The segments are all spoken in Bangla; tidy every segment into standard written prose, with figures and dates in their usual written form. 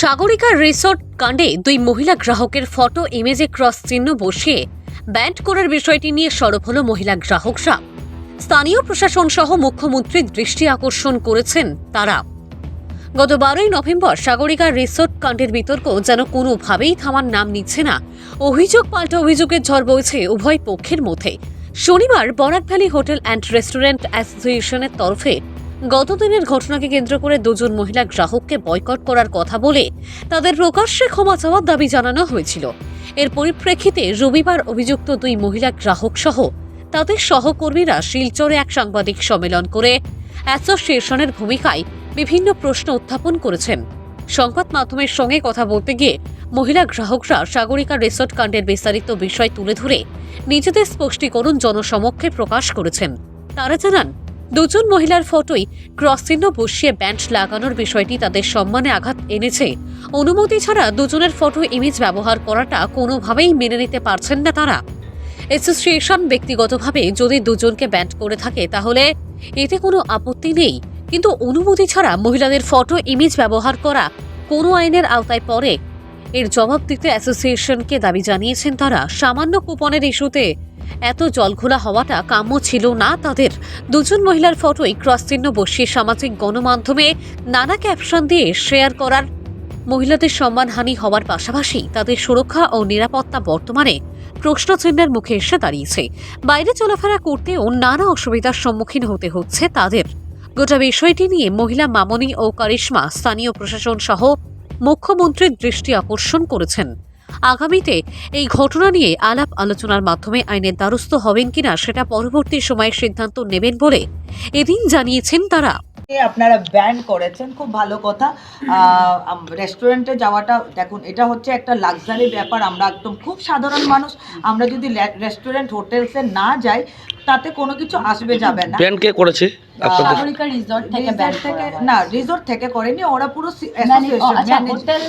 সাগরিকা রিসোর্ট কাণ্ডে দুই মহিলা গ্রাহকের ফটো ইমেজে ক্রস চিহ্ন বসিয়ে ব্যান্ড করার বিষয়টি নিয়ে সরব হল মহিলা গ্রাহকরা। স্থানীয় প্রশাসন সহ মুখ্যমন্ত্রীর দৃষ্টি আকর্ষণ করেছেন তারা। গত 12ই নভেম্বর সাগরিকা রিসোর্ট কাণ্ডের বিতর্ক যেন কোনোভাবেই থামার নাম নিচ্ছে না। অভিযোগ পাল্টা অভিযোগের ঝড় বইছে উভয় পক্ষের মধ্যে। শনিবার Barak valley hotel and restaurant অ্যাসোসিয়েশনের তরফে গতদিনের ঘটনাকে কেন্দ্র করে দুজন মহিলা গ্রাহককে বয়কট করার কথা বলে তাদের প্রকাশ্যে ক্ষমা চাওয়ার দাবি জানানো হয়েছিল। এর পরিপ্রেক্ষিতে রবিবার অভিযুক্ত দুই মহিলা গ্রাহক সহ তাদের সহকর্মীরা শিলচরে এক সাংবাদিক সম্মেলন করে অ্যাসোসিয়েশনের ভূমিকায় বিভিন্ন প্রশ্ন উত্থাপন করেছেন। সংবাদ মাধ্যমের সঙ্গে কথা বলতে গিয়ে মহিলা গ্রাহকরা সাগরিকা রিসোর্ট কাণ্ডের বিস্তারিত বিষয় তুলে ধরে নিজেদের স্পষ্টীকরণ জনসমক্ষে প্রকাশ করেছেন। তারা জানান, দুজন মহিলার ফটোই ক্রস চিহ্ন বসিয়ে ব্যান্ড লাগানোর বিষয়টি তাদের সম্মানে আঘাত এনেছে। অনুমতি ছাড়া দুজনের ফটো ইমেজ ব্যবহার করাটা কোনোভাবেই মেনে নিতে পারছেন না তারা। অ্যাসোসিয়েশন ব্যক্তিগতভাবে যদি দুজনকে ব্যান্ড করে থাকে তাহলে এতে কোনো আপত্তি নেই, কিন্তু অনুমতি ছাড়া মহিলাদের ফটো ইমেজ ব্যবহার করা কোনো আইনের আওতায় পড়ে? এর জবাব দিতে অ্যাসোসিয়েশনকে দাবি জানিয়েছেন তারা। সামান্য কুপনের ইস্যুতে এত জলঘোলা হওয়াটা কাম্য ছিল না তাদের। দুজন মহিলার ফটোই ক্রস চিহ্ন বসিয়ে সামাজিক গণমাধ্যমে নানা ক্যাপশন দিয়ে শেয়ার করার মহিলাদের সম্মানহানি হওয়ার পাশাপাশি তাদের সুরক্ষা ও নিরাপত্তা বর্তমানে প্রশ্নচিহ্নের মুখে এসে দাঁড়িয়েছে। বাইরে চলাফেরা করতেও নানা অসুবিধার সম্মুখীন হতে হচ্ছে তাদের। গোটা বিষয়টি নিয়ে মহিলা মামনি ও কারিশমা স্থানীয় প্রশাসন সহ মুখ্যমন্ত্রীর দৃষ্টি আকর্ষণ করেছেন। আগামীতে এই ঘটনা নিয়ে আলাপ আলোচনার মাধ্যমে আইনের দ্বারস্থ হবেন কিনা সেটা পরবর্তী সময়ে সিদ্ধান্ত নেবেন বলে এদিন জানিয়েছেন তারা। আপনারা ব্যান করেছেন, খুব ভালো কথা। রেস্টুরেন্টে যাওয়াটা দেখুন, এটা হচ্ছে একটা লাক্সারি ব্যাপার। আমরা একদম খুব সাধারণ মানুষ, আমরা যদি রেস্টুরেন্ট হোটেলসে না যাই তাতে কোনো কিছু আসবে যাবে না। ব্যান কে করেছে? সাগরিকা রিসোর্ট থেকে ব্যান থেকে না, রিসোর্ট থেকে করেনি, ওরা পুরো association hotel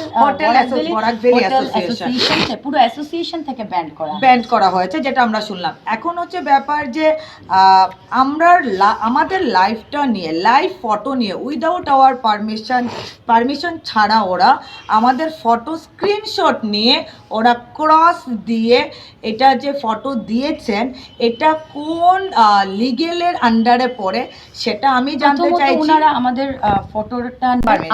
Barak valley association পুরো অ্যাসোসিয়েশন থেকে ব্যান করা হয়েছে, যেটা আমরা শুনলাম। এখন হচ্ছে ব্যাপার যে আমরা আমাদের লাইফটা নিয়ে, লাইভ ফটো নিয়ে উইদাউট আওয়ার পারমিশন ছাড়া ওরা আমাদের ফটো স্ক্রিনশট নিয়ে ওরা ক্রস দিয়ে এটা যে ফটো দিয়েছেন এটা কোন লিগেলের আন্ডারে পড়ে সেটা আমি জানতে চাইছি। ওনারা আমাদের ফটোটা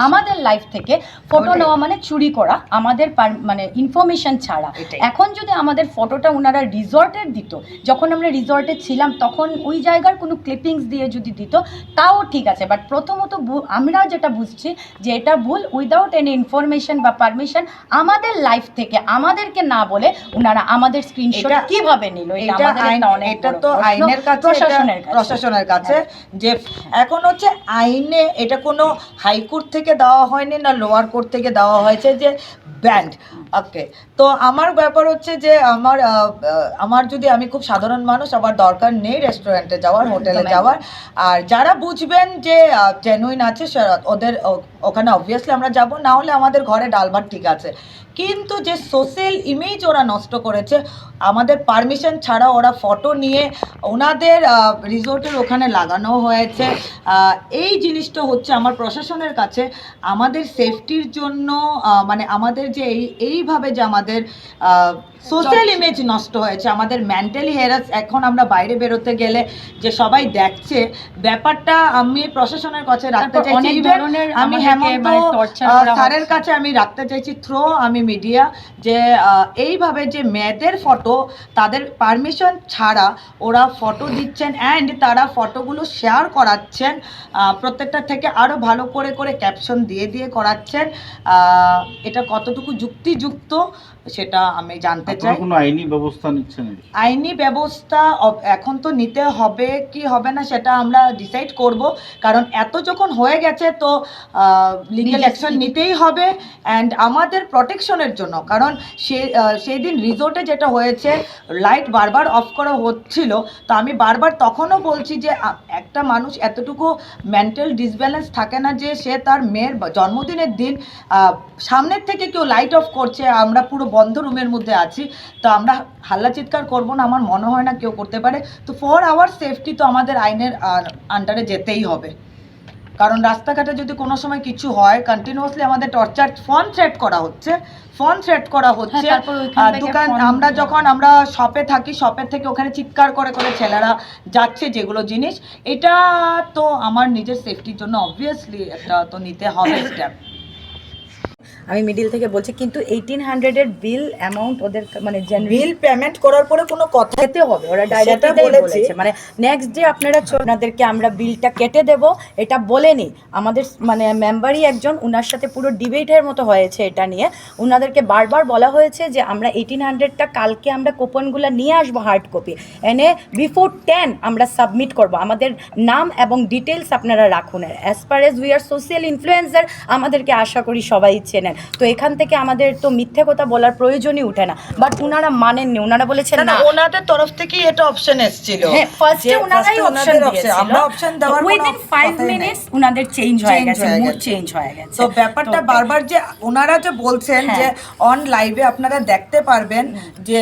আমাদের লাইফ থেকে ফটো নেওয়া মানে চুরি করা, আমাদের মানে ইনফরমেশন ছাড়া। এখন যদি আমাদের ফটোটা ওনারা রিসর্টের দিত, যখন আমরা রিসর্টে ছিলাম তখন ওই জায়গার কোনো ক্লিপিংস দিয়ে যদি দিত তাও ঠিক আছে, বাট প্রথমত আমরা যেটা বুঝছি যে এটা ভুল। উইদাউট এনি ইনফরমেশন বা পারমিশন আমাদের লাইফ থেকে আমাদেরকে না বলে ওনারা আমাদের স্ক্রিনশট কিভাবে নিল? এটা তো আইনের কাছে, প্রশাসনের কাছে। যে এখন হচ্ছে আইনে এটা কোনো হাইকোর্ট থেকে দেওয়া হয়নি না লোয়ার কোর্ট থেকে দেওয়া হয়েছে যে ব্যান্ড। ওকে, তো আমার ব্যাপার হচ্ছে যে আমার যদি, আমি খুব সাধারণ মানুষ, আমার দরকার নেই রেস্টুরেন্টে যাওয়ার, হোটেলে যাওয়ার। আর যারা বুঝবেন যে জেনুইন আছে ওদের ওখানে অবভিয়াসলি আমরা যাব, না হলে আমাদের ঘরে ডাল ভাত ঠিক আছে। কিন্তু যে সোশ্যাল ইমেজ ওরা নষ্ট করেছে, আমাদের পারমিশন ছাড়া ওরা ফটো নিয়ে ওনাদের রিসোর্টের ওখানে লাগানো হয়েছে, এই জিনিসটা হচ্ছে আমার প্রশাসনের কাছে আমাদের সেফটির জন্য, মানে আমাদের যে এইভাবে যে আমাদের সোশ্যাল ইমেজ নষ্ট হয়েছে, আমাদের মেন্টালি হ্যারাস। এখন আমরা বাইরে বেরোতে গেলে যে সবাই দেখছে, ব্যাপারটা আমি প্রশাসনের কাছে রাখতে চাইছি। আমি হেমন্ত স্যারের কাছে আমি রাখতে চাইছি থ্রো আমি মিডিয়া, যে এইভাবে যে মেয়েদের ফটো তাদের পারমিশন ছাড়া ওরা ফটো দিচ্ছেন অ্যান্ড তারা ফটোগুলো শেয়ার করাচ্ছেন, প্রত্যেকটা থেকে আরও ভালো করে করে ক্যাপশন দিয়ে দিয়ে করাচ্ছেন। এটা কতটুকু যুক্তিযুক্ত সেটা আমি জানতে চাই। কোনো আইনি ব্যবস্থা নিচ্ছেন? আইনি ব্যবস্থা এখন তো নিতে হবে কি হবে না সেটা আমরা ডিসাইড করব, কারণ এত যখন হয়ে গেছে তো লিগ্যাল অ্যাকশন নিতেই হবে অ্যান্ড আমাদের প্রোটেকশনের জন্য। কারণ সেই দিন রিসোর্টে যেটা হয়েছে, লাইট বারবার অফ করা হচ্ছিল, তো আমি বারবার তখনও বলছি যে একটা মানুষ এতটুকু মেন্টাল ডিসব্যালেন্স থাকে না যে সে তার মেয়ের জন্মদিনের দিন সামনের থেকে কেউ লাইট অফ করছে, আমরা পুরো বন্ধ রুমের মধ্যে আছি, তো আমরা হাল্লা চিৎকার করবো না? আমার মনে হয় না কেউ করতে পারে। তো ফর আওয়ার সেফটি তো আমাদের আইনের আন্ডারে যেতেই হবে। কারণ রাস্তাঘাটে যদি কোনো সময় কিছু হয় কন্টিনিউয়াসলি আমাদের টর্চার ফোন থ্রেট করা হচ্ছে, তারপর ওইখান থেকে দোকান আমরা যখন আমরা শপে থাকি, শপের থেকে ওখানে চিৎকার করে করে ছেলেরা যাচ্ছে যেগুলো জিনিস, এটা তো আমার নিজের সেফটির জন্য অবভিয়াসলি একটা তো নিতে হবে স্টেপ। আমি মিডিল থেকে বলছি, কিন্তু 1800 এর বিল অ্যামাউন্ট ওদের মানে বিল পেমেন্ট করার পরে কোনো কথা খেতে হবে, ওরা ডাইরেক্টলি বলেছে মানে নেক্সট ডে আপনারা আপনাদেরকে আমরা বিলটা কেটে দেব, এটা বলেনি। আমাদের মানে মেম্বারই একজন, ওনার সাথে পুরো ডিবেটের মতো হয়েছে এটা নিয়ে। ওনাদেরকে বারবার বলা হয়েছে যে আমরা 1800টা কালকে আমরা কুপনগুলো নিয়ে আসবো হার্ড কপি, এনে বিফোর 10 আমরা সাবমিট করব। আমাদের নাম এবং ডিটেলস আপনারা রাখুন। As per age we are social influencer, আমাদেরকে আশা করি সবাই চেনেন, তো এখান থেকে আমাদের তো মিথ্যে কথা বলার প্রয়োজনই উঠে না। বাট ওনারা মানেননি, ওনারা বলেছেন না, ওনাদের তরফ থেকেই এটা অপশন এসেছিল। হ্যাঁ, ফার্স্টে ওনারাই অপশন দিয়েছিল, আমরা অপশন দেওয়ার উইদিন 5 মিনিটস ওনাদের চেঞ্জ হয়ে গেছে, মুড চেঞ্জ হয়ে গেছে। তো ব্যাপারটা বারবার যে ওনারা যে বলছেন যে অন লাইভে আপনারা দেখতে পারবেন যে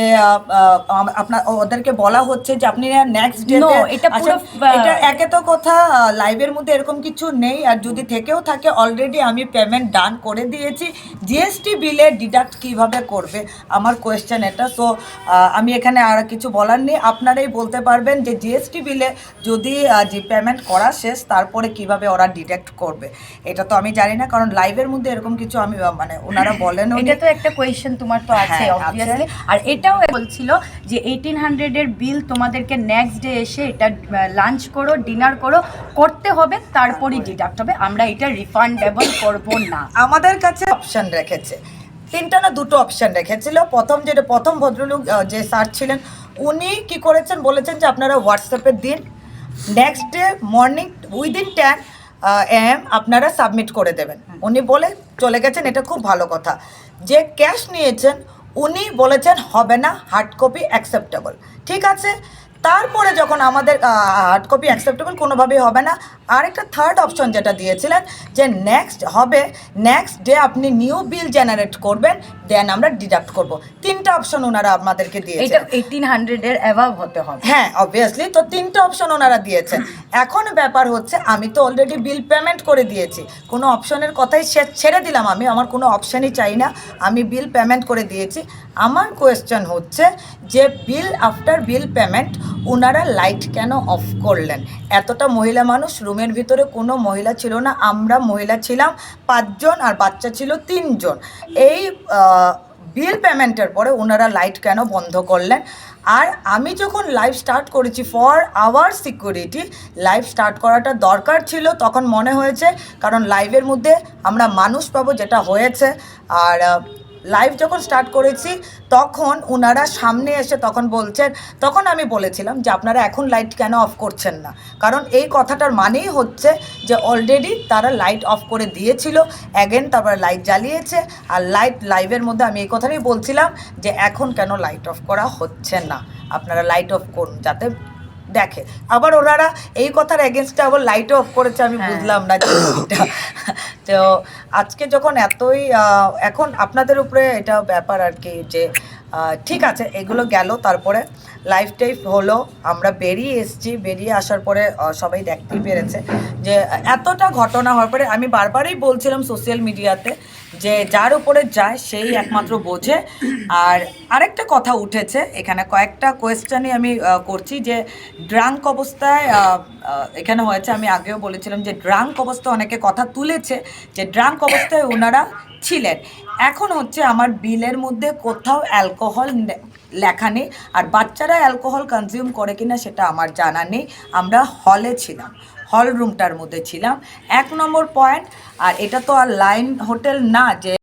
আপনার ওদেরকে বলা হচ্ছে যে আপনি নেক্সট ডে, এটা পুরো এটা একে তো কথা লাইভের মধ্যে এরকম কিছু নেই, আর যদি থেকেও থাকে অলরেডি আমি পেমেন্ট ডান করে দিয়েছি। জিএসটি বিলে ডিডাক্ট কিভাবে করবে আমার কোয়েশ্চেন এটা। সো আমি এখানে আর কিছু বলার নেই, আপনারাই বলতে পারবেন যে জিএসটি বিলে যদি যে পেমেন্ট করা শেষ তারপরে কিভাবে ওরা ডিডাক্ট করবে, এটা তো আমি জানি না, কারণ লাইভের মধ্যে এরকম কিছু আমি মানে ওনারা বলেন। এটা তো একটা কোয়েশ্চেন তোমার তো আছে অবভিয়াসলি। আর এটাও বলছিল যে 1800 এর বিল তোমাদেরকে নেক্সট ডে এসে এটা লাঞ্চ করো, ডিনার করতে হবে, তারপরই ডিডাক্ট হবে, আমরা এটা রিফান্ডেবল করব না। আমাদের কাছে অপশন রেখেছে, 3টা না 2টো অপশন রেখেছিল। প্রথম ভদ্রলোক যে স্যার ছিলেন উনি কি করেছেন, বলেছেন যে আপনারা হোয়াটসঅ্যাপে দিন, next day morning within 10 AM আপনারা সাবমিট করে দেবেন। উনি বলে চলে গেছেন, এটা খুব ভালো কথা। যে ক্যাশ নিয়েছেন উনি বলেছেন হবে না, হার্ড কপি অ্যাকসেপ্টেবল, ঠিক আছে। তারপরে যখন আমাদের হার্ড কপি অ্যাকসেপ্টেবল কোনোভাবেই হবে না, আরেকটা থার্ড অপশন যেটা দিয়েছিলেন যে নেক্সট ডে আপনি নিউ বিল জেনারেট করবেন, দেন আমরা ডিডাক্ট করব। 3টা অপশন ওনারা আমাদেরকে দিয়েছেন। এটা 1800 এর অ্যাভাব হতে হবে, হ্যাঁ অবভিয়াসলি। তো 3টা অপশন ওনারা দিয়েছেন। এখন ব্যাপার হচ্ছে আমি তো অলরেডি বিল পেমেন্ট করে দিয়েছি, কোনো অপশনের কথাই ছেড়ে দিলাম, আমি আমার কোনো অপশনই চাই না, আমি বিল পেমেন্ট করে দিয়েছি। আমার কোয়েশ্চেন হচ্ছে যে আফটার বিল পেমেন্ট ওনারা লাইট কেন অফ করলেন? এতটা মহিলা মানুষ, রুমের ভিতরে কোনো মহিলা ছিল না, আমরা মহিলা ছিলাম 5 জন আর বাচ্চা ছিল 3 জন। এই বিল পেমেন্টের পরে ওনারা লাইট কেন বন্ধ করলেন? আর আমি যখন লাইভ স্টার্ট করেছি for our security, live start করাটা দরকার ছিল, তখন মনে হয়েছে কারণ লাইভের মধ্যে আমরা মানুষ পাবো, যেটা হয়েছে। আর লাইভ যখন স্টার্ট করেছি তখন ওনারা সামনে এসে তখন আমি বলেছিলাম যে আপনারা এখন লাইট কেন অফ করছেন না, কারণ এই কথাটার মানেই হচ্ছে যে অলরেডি তারা লাইট অফ করে দিয়েছিল, অ্যাগেন তারপরে লাইট জ্বালিয়েছে। আর লাইভের মধ্যে আমি এই কথাটাই বলছিলাম যে এখন কেন লাইট অফ করা হচ্ছে না, আপনারা লাইট অফ করুন যাতে দেখে। আবার ওনারা এই কথার এগেনস্টে আবার লাইট অফ করেছে, আমি বুঝলাম না জিনিসটা। তো আজকে যখন এতই এখন আপনাদের উপরে এটা ব্যাপার আর কি, যে ঠিক আছে এগুলো গেল, তারপরে লাইফ টাইপ হলো, আমরা বেরিয়ে এসেছি, বেরিয়ে আসার পরে সবাই দেখতেই পেরেছে যে এতটা ঘটনা হওয়ার পরে আমি বারবারই বলছিলাম সোশ্যাল মিডিয়াতে যে যার উপরে যায় সেই একমাত্র বোঝে। আর আরেকটা কথা উঠেছে এখানে, কয়েকটা কোয়েশ্চেনই আমি করছি যে ড্রাঙ্ক অবস্থায় এখানে হয়েছে। আমি আগেও বলেছিলাম যে ড্রাঙ্ক অবস্থায় অনেকে কথা তুলেছে যে ড্রাঙ্ক অবস্থায় ওনারা ছিলেন। এখন হচ্ছে আমার বিলের মধ্যে কোথাও অ্যালকোহল লেখা নেই, আর বাচ্চারা অ্যালকোহল কনজিউম করে কিনা সেটা আমার জানা নেই। আমরা হলে ছিলাম, হল রুমটার মধ্যে ছিলাম, 1 নম্বর পয়েন্ট। আর এটা তো আর লাইন হোটেল না যে